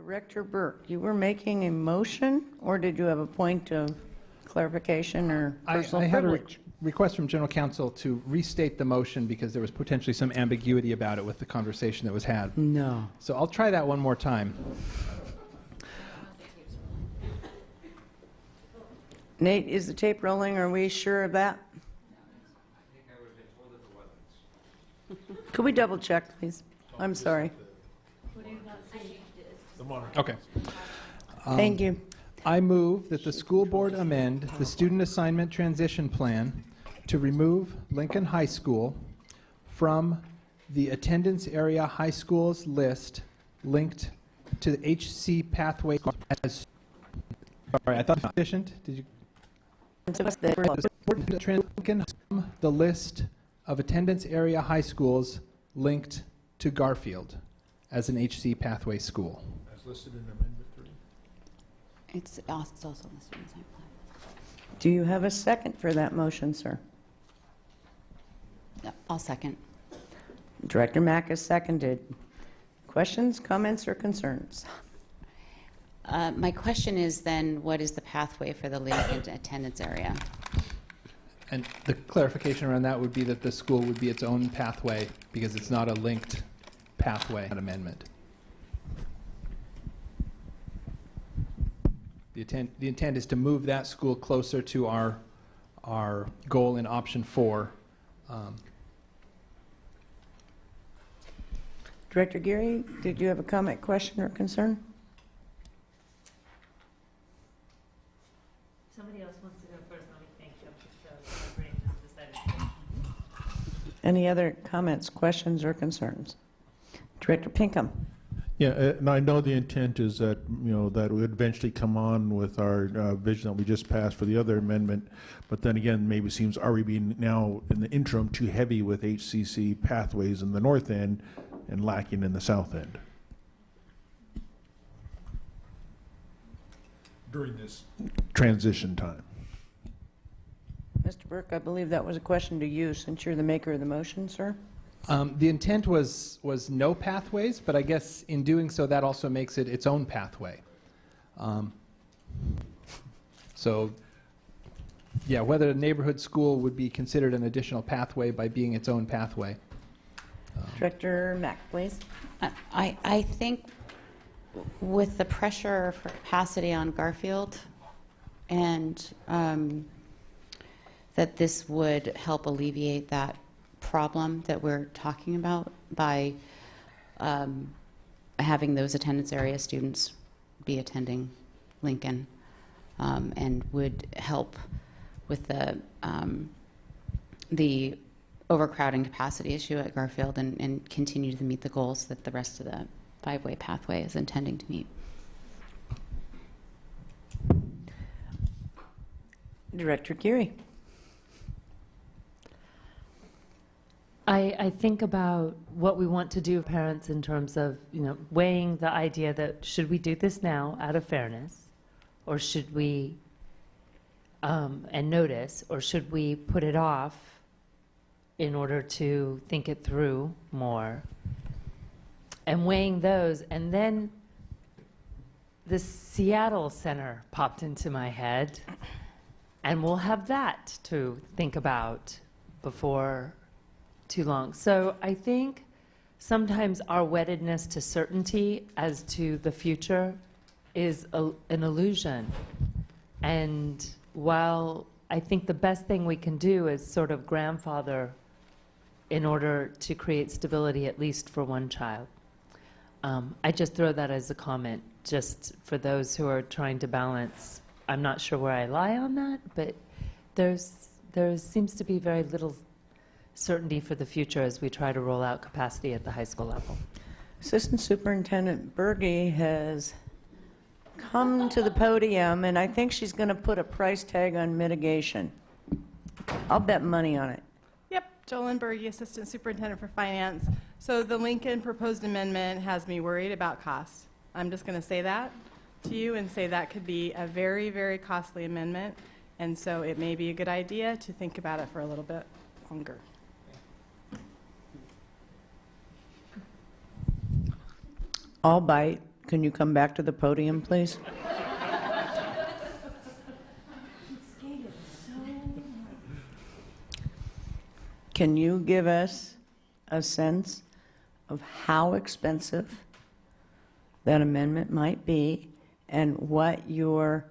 Director Burke, you were making a motion, or did you have a point of clarification or personal I had a privilege? request from General Counsel to restate the motion because there was potentially some ambiguity about it with the conversation that was had. No. So I'll try that one more time. Nate, is the tape rolling? Are we sure of that? Could we double check, please? I'm sorry. Okay. Thank you. I move that the school board amend the student assignment transition plan to remove Lincoln High School from the attendance area high schools list linked to the HC pathway as. Sorry, I thought sufficient. Did you? Lincoln from the list of attendance area high schools linked to Garfield as an HC pathway school. As listed in Amendment 3. It's also listed in the same plan. Do you have a second for that motion, sir? Yeah, I'll second. Director Mack has seconded. Questions, comments, or concerns? My question is then, what is the pathway for the Lincoln attendance area? And the clarification around that would be that the school would be its own pathway because it's not a linked pathway amendment. The intent is to move that school closer to our goal in option 4. Director Geary, did you have a comment, question, or concern? Somebody else wants to go first. Let me think. My brain just decided to. Any other comments, questions, or concerns? Director Pinkham. Yeah, and I know the intent is that, that we would eventually come on with our vision that we just passed for the other amendment, but then again, maybe it seems, are we being now in the interim too heavy with HCC pathways in the north end and lacking in the south end? During this transition time. Mr. Burke, I believe that was a question to you since you're the maker of the motion, sir. The intent was no pathways, but I guess in doing so, that also makes it its own pathway. So, yeah, whether a neighborhood school would be considered an additional pathway by being its own pathway. Director Mack, please. I think with the pressure for capacity on Garfield and that this would help alleviate that problem that we're talking about by having those attendance area students be attending Lincoln, and would help with the overcrowding capacity issue at Garfield and continue to meet the goals that the rest of the five-way pathway is intending to meet. Director Geary. I think about what we want to do, parents, in terms of weighing the idea that should we do this now out of fairness, or should we and notice, or should we put it off in order to think it through more, and weighing those. And then the Seattle Center popped into my head, and we'll have that to think about before too long. So I think sometimes our weddedness to certainty as to the future is an illusion. And while I think the best thing we can do is sort of grandfather in order to create stability, at least for one child. I just throw that as a comment, just for those who are trying to balance. I'm not sure where I lie on that, but there seems to be very little certainty for the future as we try to roll out capacity at the high school level. Assistant Superintendent Berge has come to the podium, and I think she's going to put a price tag on mitigation. I'll bet money on it. Yep, Jolyn Berge, Assistant Superintendent for Finance. So the Lincoln proposed amendment has me worried about cost. I'm just going to say that to you and say that could be a very, very costly amendment, and so it may be a good idea to think about it for a little bit longer. I'll bite. can you come back to the podium, please? Can you give us a sense of how expensive that amendment might be and what your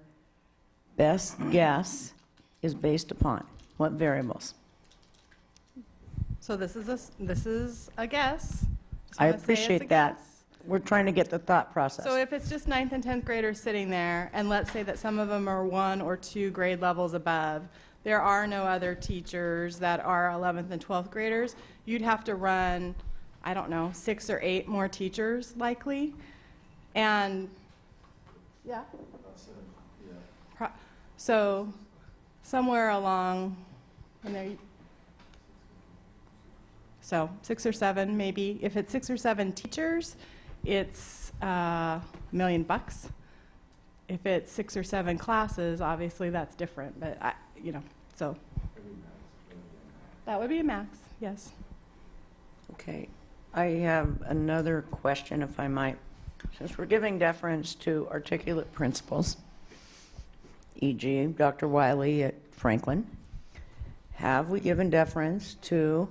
best guess is based upon? What variables? So this is a guess. Just I wanna say it's a appreciate that. guess. We're trying to get the thought process. So if it's just 9th and 10th graders sitting there, and let's say that some of them are 1 or 2 grade levels above, there are no other teachers that are 11th and 12th graders, you'd have to run, I don't know, 6 or 8 more teachers likely. And, yeah? So somewhere along, in there, so 6 or 7 maybe. If it's 6 or 7 teachers, it's $1 million. If it's 6 or 7 classes, obviously that's different, but so. That would be a max, yes. Okay. I have another question, if I might. Since we're giving deference to articulate principals, e.g. Dr. Wiley at Franklin, have we given deference to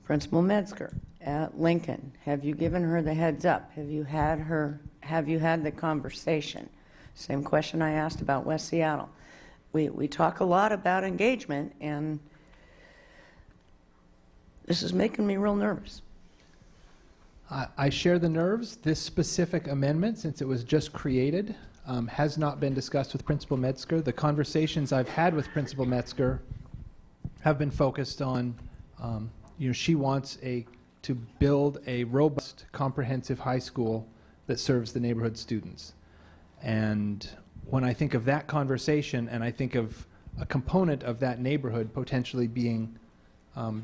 Principal Metzger at Lincoln? Have you given her the heads up? Have you had the conversation? Same question I asked about West Seattle. We talk a lot about engagement, and this is making me real nervous. I share the nerves. This specific amendment, since it was just created, has not been discussed with Principal Metzger. The conversations I've had with Principal Metzger have been focused on, she wants to build a robust, comprehensive high school that serves the neighborhood students. And when I think of that conversation, and I think of a component of that neighborhood potentially being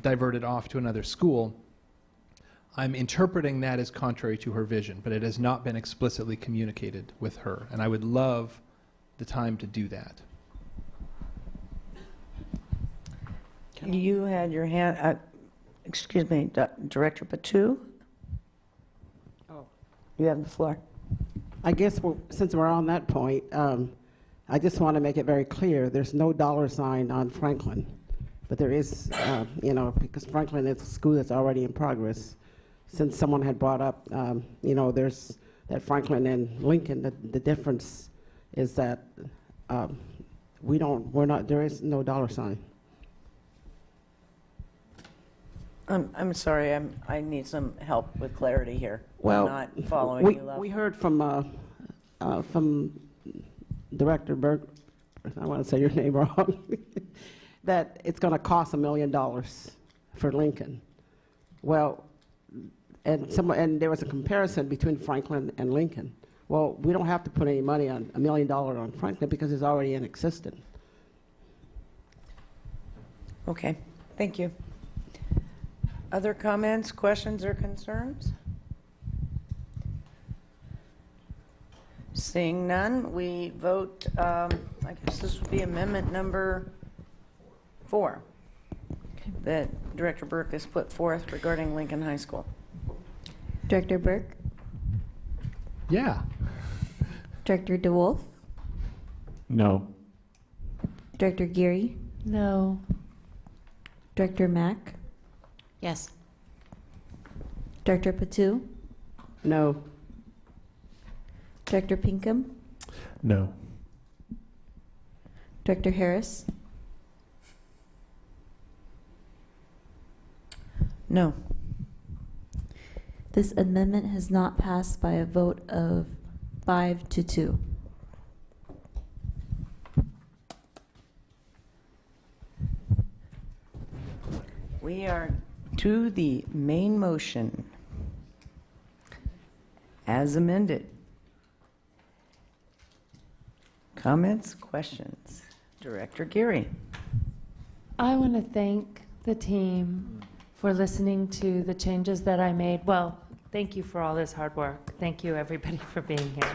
diverted off to another school, I'm interpreting that as contrary to her vision, but it has not been explicitly communicated with her, and I would love the time to do that. You had your hand, excuse me, Director Patu? Oh. You have the floor. I guess since we're on that point, I just want to make it very clear, there's no dollar sign on Franklin. But there is, because Franklin is a school that's already in progress. Since someone had brought up, there's that Franklin and Lincoln, the difference is that there is no dollar sign. I'm sorry, I need some help with clarity here. Well, I'm not following you, love. we heard from Director Berg, I want to say your name wrong, that it's going to cost $1 million for Lincoln. Well, and there was a comparison between Franklin and Lincoln. Well, we don't have to put any money on $1 million on Franklin because it's already in existence. Okay, thank you. Other comments, questions, or concerns? Seeing none, we vote, I guess this would be amendment number 4 that Director Burke has put forth regarding Lincoln High School. Director Burke, Yeah. Director DeWolf, No. Director Geary, No. Director Mack, Yes. Director Patu, No. Director Pinkham, No. Director Harris, No. this amendment has not passed by a vote of 5 to 2. We are to the main motion as amended. Comments, questions? Director Geary. I want to thank the team for listening to the changes that I made. Well, thank you for all this hard work. Thank you, everybody, for being here.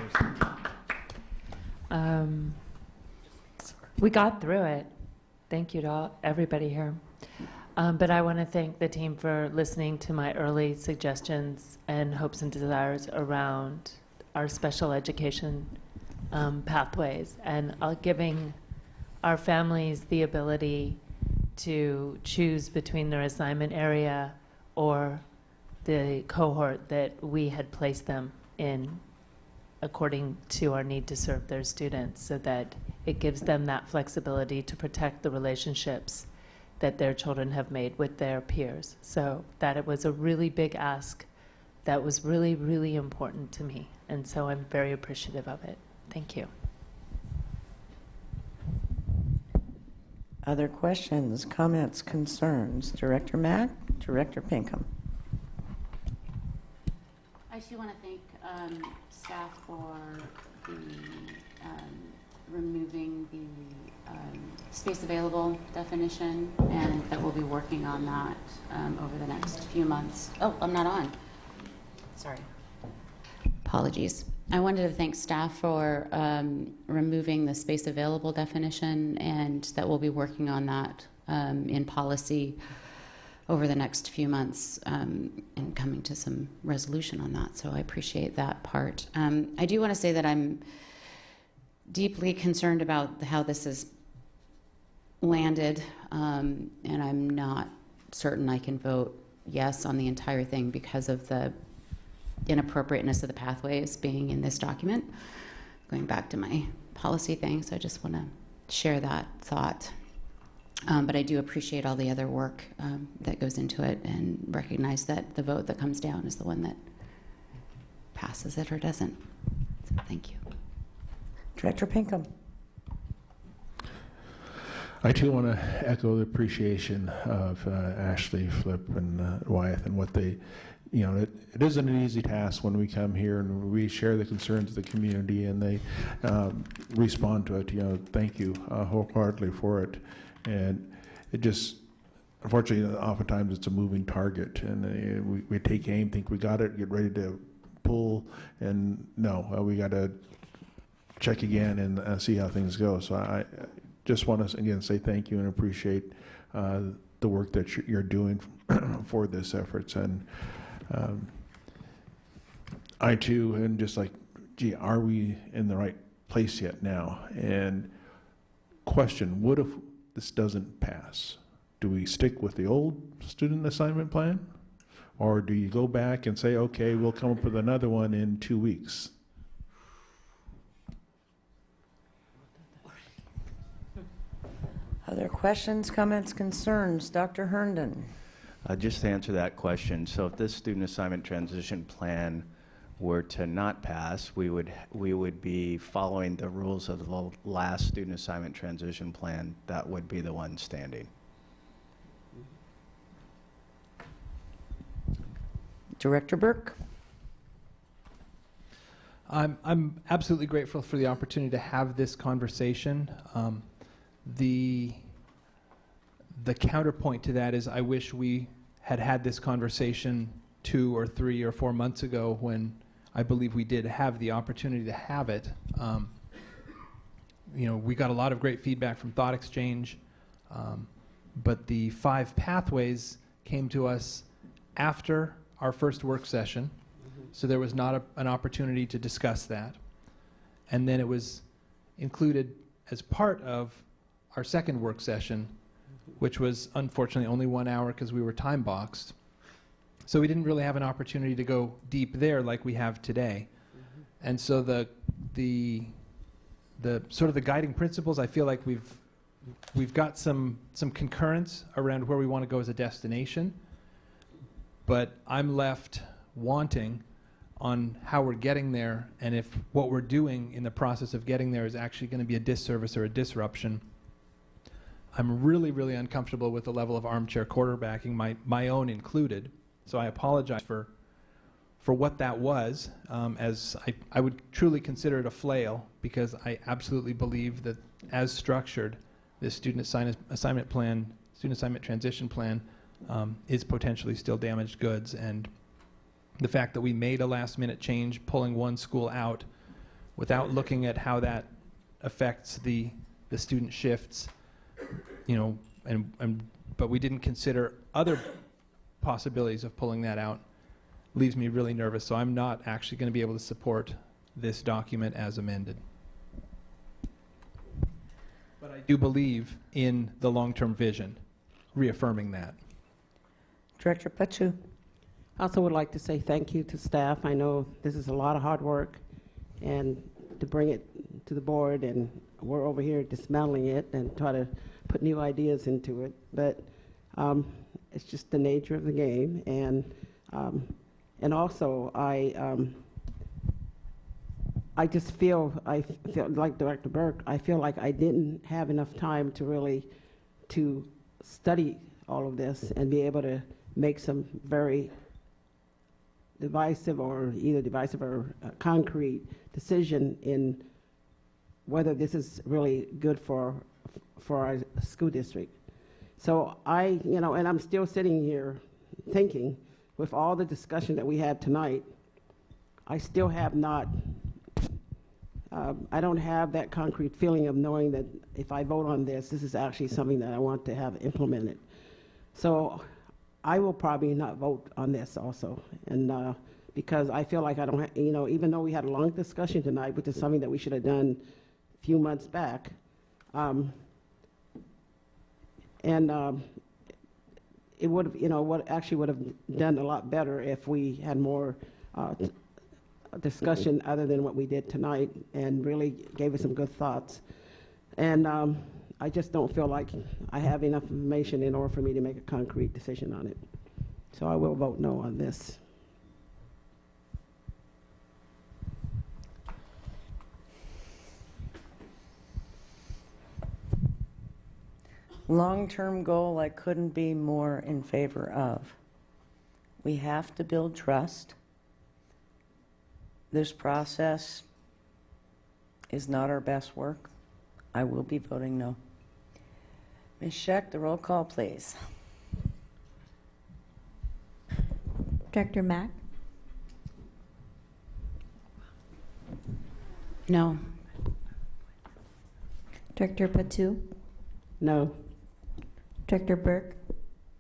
We got through it. Thank you to everybody here. But I want to thank the team for listening to my early suggestions and hopes and desires around our special education pathways and giving our families the ability to choose between their assignment area or the cohort that we had placed them in according to our need to serve their students, so that it gives them that flexibility to protect the relationships that their children have made with their peers. So that it was a really big ask that was really, really important to me. And so I'm very appreciative of it. Thank you. Other questions, comments, concerns? Director Mack, Director Pinkham. I too want to thank staff for the removing the space available definition, and that we'll be working on that over the next few months. Oh, I'm not on. Sorry. Apologies. I wanted to thank staff for removing the space available definition, and that we'll be working on that in policy over the next few months and coming to some resolution on that. So I appreciate that part. I do want to say that I'm deeply concerned about how this has landed, and I'm not certain I can vote yes on the entire thing because of the inappropriateness of the pathways being in this document. Going back to my policy thing, so I just want to share that thought. But I do appreciate all the other work that goes into it, and recognize that the vote that comes down is the one that passes it or doesn't. So thank you. Director Pinkham. I too want to echo the appreciation of Ashley, Flip, and Wyeth, and what they, it isn't an easy task when we come here and we share the concerns of the community and they respond to it. Thank you wholeheartedly for it. And it just, unfortunately, oftentimes it's a moving target, and we take aim, think we got it, get ready to pull, and no, we got to check again and see how things go. So I just want to again say thank you and appreciate the work that you're doing for this efforts. And I too, and just like, gee, are we in the right place yet now? And question, what if this doesn't pass? Do we stick with the old student assignment plan? Or do you go back and say, okay, we'll come up with another one in 2 weeks? Other questions, comments, concerns? Dr. Herndon. Just to answer that question, so if this student assignment transition plan were to not pass, we would be following the rules of the last student assignment transition plan. That would be the one standing. Director Burke. I'm absolutely grateful for the opportunity to have this conversation. The counterpoint to that is I wish we had had this conversation 2 or 3 or 4 months ago, when I believe we did have the opportunity to have it. We got a lot of great feedback from Thought Exchange, but the 5 pathways came to us after our first work session, so there was not an opportunity to discuss that. And then it was included as part of our second work session, which was unfortunately only 1 hour because we were time boxed. So we didn't really have an opportunity to go deep there like we have today. And so the sort of the guiding principles, I feel like we've got some concurrence around where we want to go as a destination, but I'm left wanting on how we're getting there, and if what we're doing in the process of getting there is actually going to be a disservice or a disruption. I'm really, really uncomfortable with the level of armchair quarterbacking, my own included. So I apologize for what that was, as I would truly consider it a flail, because I absolutely believe that as structured, this student assignment plan, student assignment transition plan, is potentially still damaged goods. And the fact that we made a last minute change, pulling one school out without looking at how that affects the student shifts, and but we didn't consider other possibilities of pulling that out, leaves me really nervous. So I'm not actually going to be able to support this document as amended. But I do believe in the long-term vision, reaffirming that. Director Patu. I also would like to say thank you to staff. I know this is a lot of hard work, and to bring it to the board, and we're over here dismantling it and try to put new ideas into it. But it's just the nature of the game, and also I just feel like Director Burke. I feel like I didn't have enough time to really to study all of this and be able to make some very divisive or concrete decision in whether this is really good for our school district. So and I'm still sitting here thinking, with all the discussion that we had tonight, I still have not, I don't have that concrete feeling of knowing that if I vote on this, this is actually something that I want to have implemented. So I will probably not vote on this also, and because I feel like I don't even though we had a long discussion tonight, which is something that we should have done a few months back, it would have, what actually would have done a lot better if we had more discussion other than what we did tonight, and really gave us some good thoughts. And I just don't feel like I have enough information in order for me to make a concrete decision on it. So I will vote no on this. Long-term goal I couldn't be more in favor of. We have to build trust. This process is not our best work. I will be voting no. Ms. Scheck, the roll call, please. Director Mack, No. Director Patu, No. Director Burke,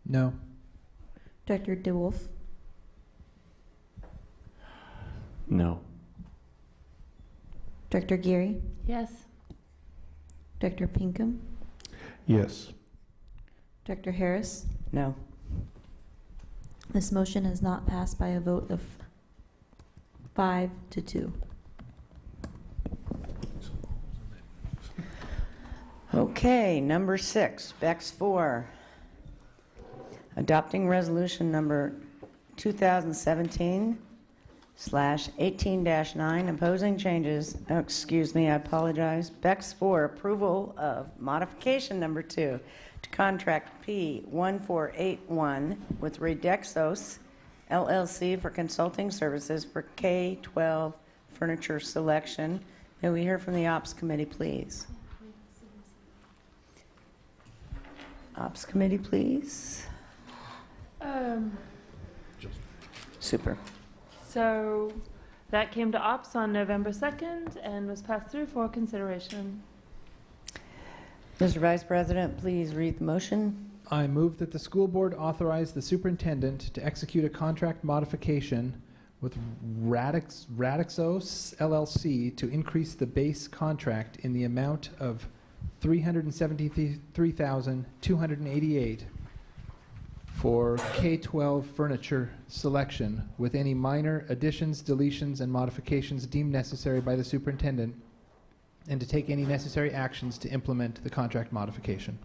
No. Director DeWolf, No. Director Geary, Yes. Director Pinkham, Yes. Director Harris. No. This motion has not passed by a vote of 5 to 2. Okay, number 6, Bex 4. Adopting resolution number 2017/18-9, opposing changes, excuse me, I apologize. Bex 4, approval of modification number 2 to contract P1481 with Redexos LLC for consulting services for K-12 furniture selection. May we hear from the Ops Committee, please? Ops Committee, please. Super. So that came to ops on November 2nd and was passed through for consideration. Mr. Vice President, please read the motion. I move that the school board authorize the superintendent to execute a contract modification with Radixos LLC to increase the base contract in the amount of $373,288 for K-12 furniture selection, with any minor additions, deletions, and modifications deemed necessary by the superintendent, and to take any necessary actions to implement the contract modification.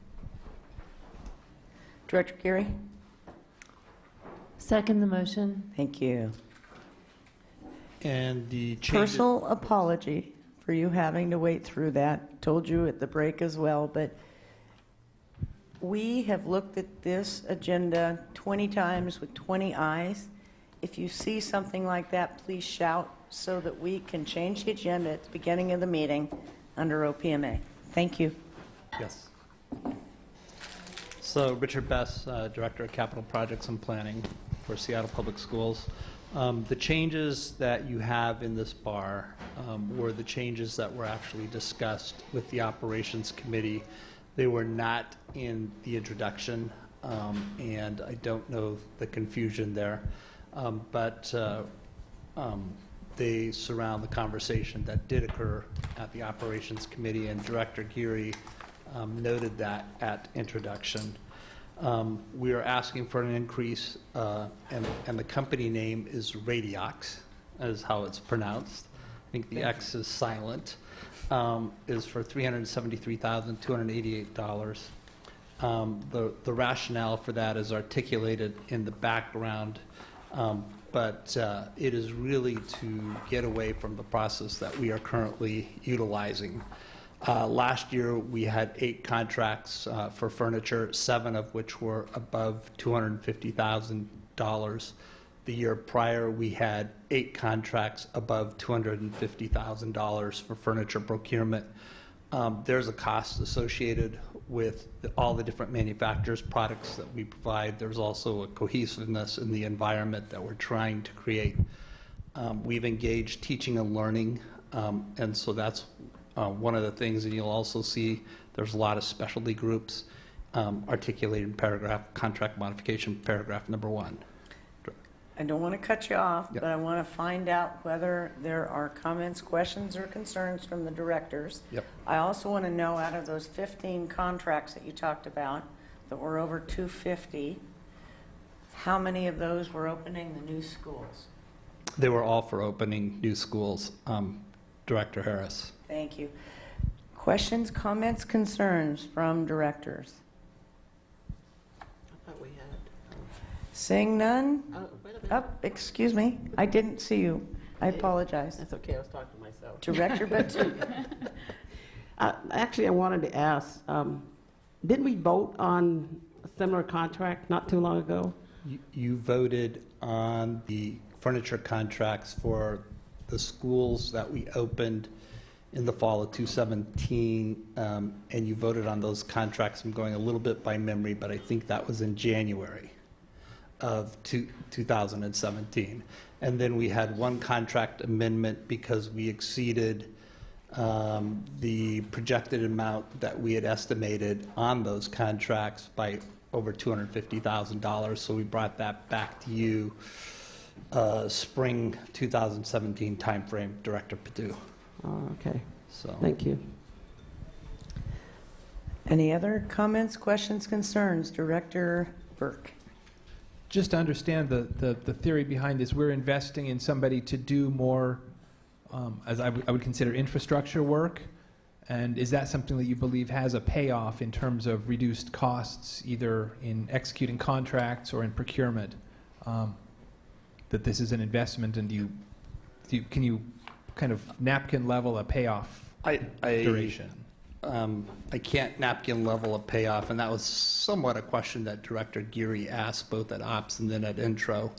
Director Geary? Second the motion. Thank you. And the changes. Personal apology for you having to wait through that. Told you at the break as well, but we have looked at this agenda 20 times with 20 eyes. If you see something like that, please shout so that we can change the agenda at the beginning of the meeting under OPMA. Thank you. Yes. So Richard Best, Director of Capital Projects and Planning for Seattle Public Schools. The changes that you have in this bar were the changes that were actually discussed with the Operations Committee. They were not in the introduction and I don't know the confusion there. But they surround the conversation that did occur at the Operations Committee, and Director Geary noted that at introduction. We are asking for an increase, and the company name is Radiox, is how it's pronounced. I think the X is silent, is for $373,288. The rationale for that is articulated in the background, but it is really to get away from the process that we are currently utilizing. Last year, we had 8 contracts for furniture, 7 of which were above $250,000. The year prior, we had 8 contracts above $250,000 for furniture procurement. There's a cost associated with all the different manufacturers' products that we provide. There's also a cohesiveness in the environment that we're trying to create. We've engaged teaching and learning, and so that's one of the things, and you'll also see there's a lot of specialty groups articulated in contract modification, paragraph number 1. I don't want to cut you off, Yep. but I want to find out whether there are comments, questions, or concerns from the directors. Yep. I also want to know, out of those 15 contracts that you talked about that were over 250, how many of those were opening the new schools? They were all for opening new schools, Director Harris. Thank you. Questions, comments, concerns from directors? I thought we had. Seeing none? Wait a minute. Oh, excuse me, I didn't see you. I apologize. That's okay, I was talking to myself. Director Batu. Actually, I wanted to ask, didn't we vote on a similar contract not too long ago? You voted on the furniture contracts for the schools that we opened in the fall of 2017, and you voted on those contracts. I'm going a little bit by memory, but I think that was in January of 2017. And then we had one contract amendment because we exceeded the projected amount that we had estimated on those contracts by over $250,000. So we brought that back to you spring 2017 timeframe, Director Padu. Oh, okay, So thank you. Any other comments, questions, concerns? Director Burke. Just to understand the theory behind this, we're investing in somebody to do more, as I would consider infrastructure work. And is that something that you believe has a payoff in terms of reduced costs, either in executing contracts or in procurement? That this is an investment, and can you kind of napkin level a payoff duration? I can't napkin level a payoff, and that was somewhat a question that Director Geary asked both at Ops and then at Intro.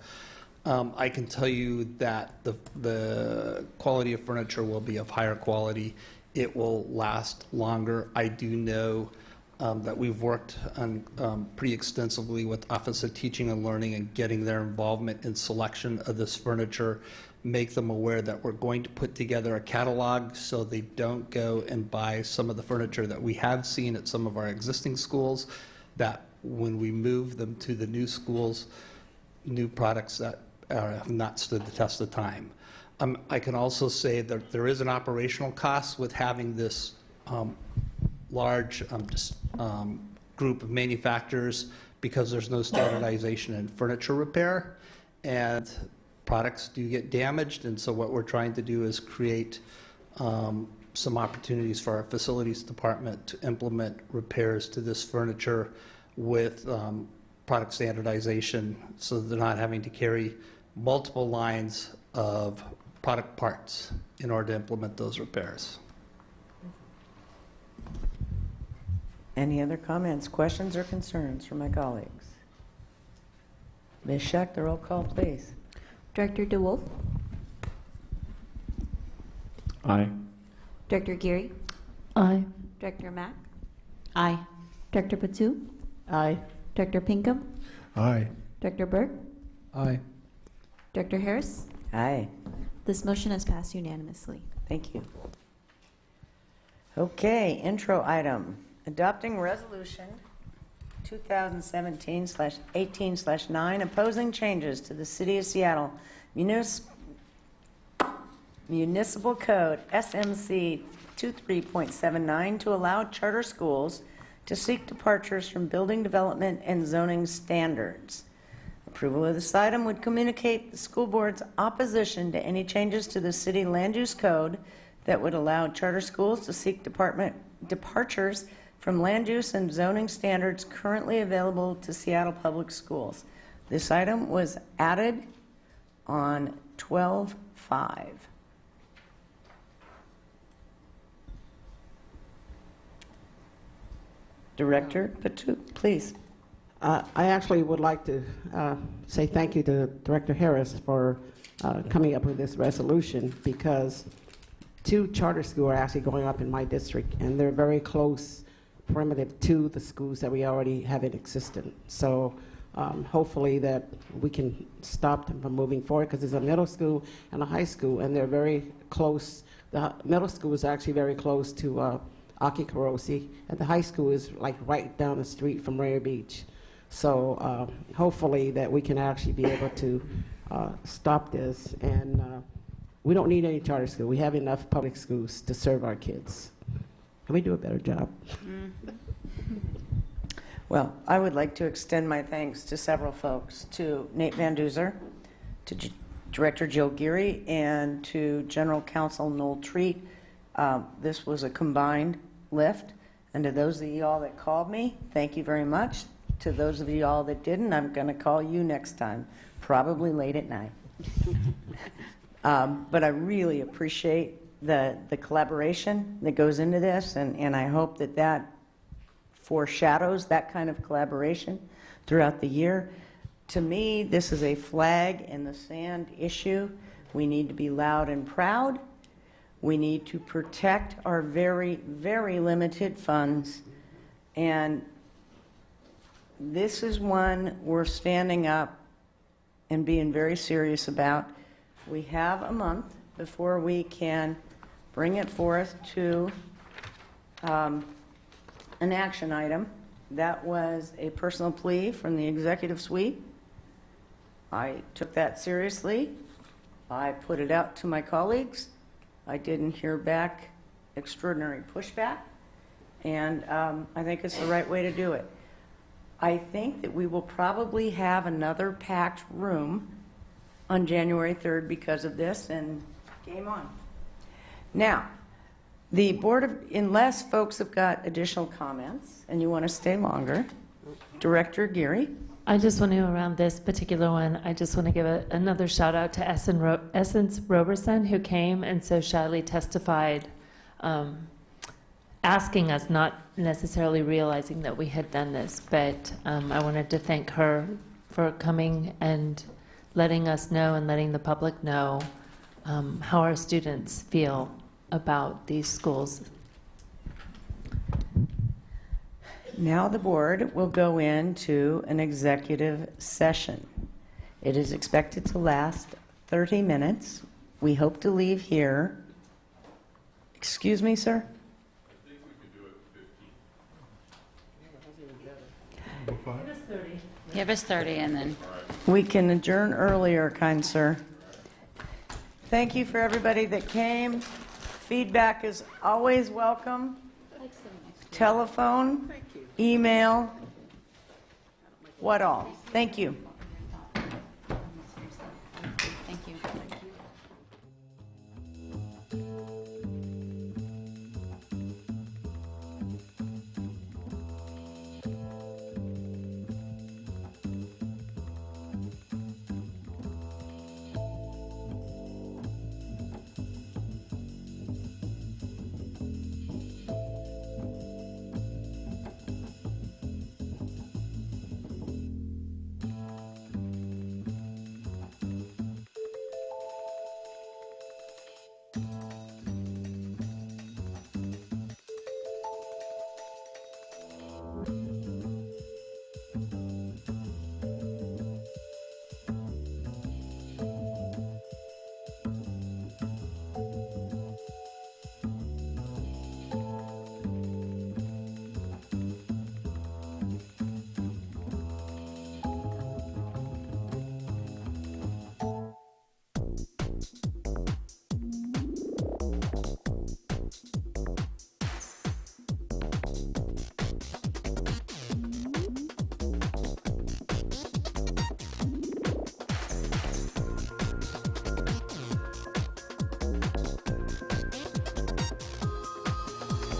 I can tell you that the quality of furniture will be of higher quality. It will last longer. I do know that we've worked on pretty extensively with Office of Teaching and Learning and getting their involvement in selection of this furniture, make them aware that we're going to put together a catalog so they don't go and buy some of the furniture that we have seen at some of our existing schools, that when we move them to the new schools, new products that have not stood the test of time. I can also say that there is an operational cost with having this large group of manufacturers, because there's no standardization in furniture repair, and products do get damaged. And so what we're trying to do is create some opportunities for our facilities department to implement repairs to this furniture with product standardization, so they're not having to carry multiple lines of product parts in order to implement those repairs. Any other comments, questions, or concerns from my colleagues? Ms. Scheck, the roll call, please. Director DeWolf, Aye. Director Geary, Aye. Director Mack, Aye. Director Patu, Aye. Director Pinkham, Aye. Director Burke, Aye. Director Harris. Aye. This motion has passed unanimously. Thank you. Okay, intro item. Adopting resolution 2017/18/9, opposing changes to the City of Seattle Municipal Code SMC 23.79 to allow charter schools to seek departures from building development and zoning standards. Approval of this item would communicate the school board's opposition to any changes to the city land use code that would allow charter schools to seek departures from land use and zoning standards currently available to Seattle Public Schools. This item was added on 12/5. Director Patu, please. I actually would like to say thank you to Director Harris for coming up with this resolution, because 2 charter schools are actually going up in my district, and they're very close primitive to the schools that we already have in existence. So hopefully that we can stop them from moving forward, because there's a middle school and a high school, and they're very close. The middle school is actually very close to Aki Karosi, and the high school is like right down the street from Rare Beach. So hopefully that we can actually be able to stop this, and we don't need any charter school. We have enough public schools to serve our kids. Can we do a better job? Well, I would like to extend my thanks to several folks, to Nate Van Duzer, to Director Jill Geary, and to General Counsel Noel Treat. This was a combined lift, and to those of y'all that called me, thank you very much. To those of y'all that didn't, I'm going to call you next time, probably late at night. But I really appreciate the collaboration that goes into this, and I hope that that foreshadows that kind of collaboration throughout the year. To me, this is a flag in the sand issue. We need to be loud and proud. We need to protect our very, very limited funds. And this is one we're standing up and being very serious about. We have a month before we can bring it forth to an action item. That was a personal plea from the executive suite. I took that seriously. I put it out to my colleagues. I didn't hear back extraordinary pushback, and I think it's the right way to do it. I think that we will probably have another packed room on January 3rd because of this, and game on. Now, the Board of, unless folks have got additional comments and you want to stay longer, Director Geary. I just want to, around this particular one, I just want to give another shout out to Essence Roberson, who came and so shyly testified, asking us, not necessarily realizing that we had done this, but I wanted to thank her for coming and letting us know and letting the public know how our students feel about these schools. Now the board will go into an executive session. It is expected to last 30 minutes. We hope to leave here. Excuse me, sir? I think we could do it 15. Give us 30. Give us 30 and then. We can adjourn earlier, kind sir. Thank you for everybody that came. Feedback is always welcome. Telephone, email, what all. Thank you.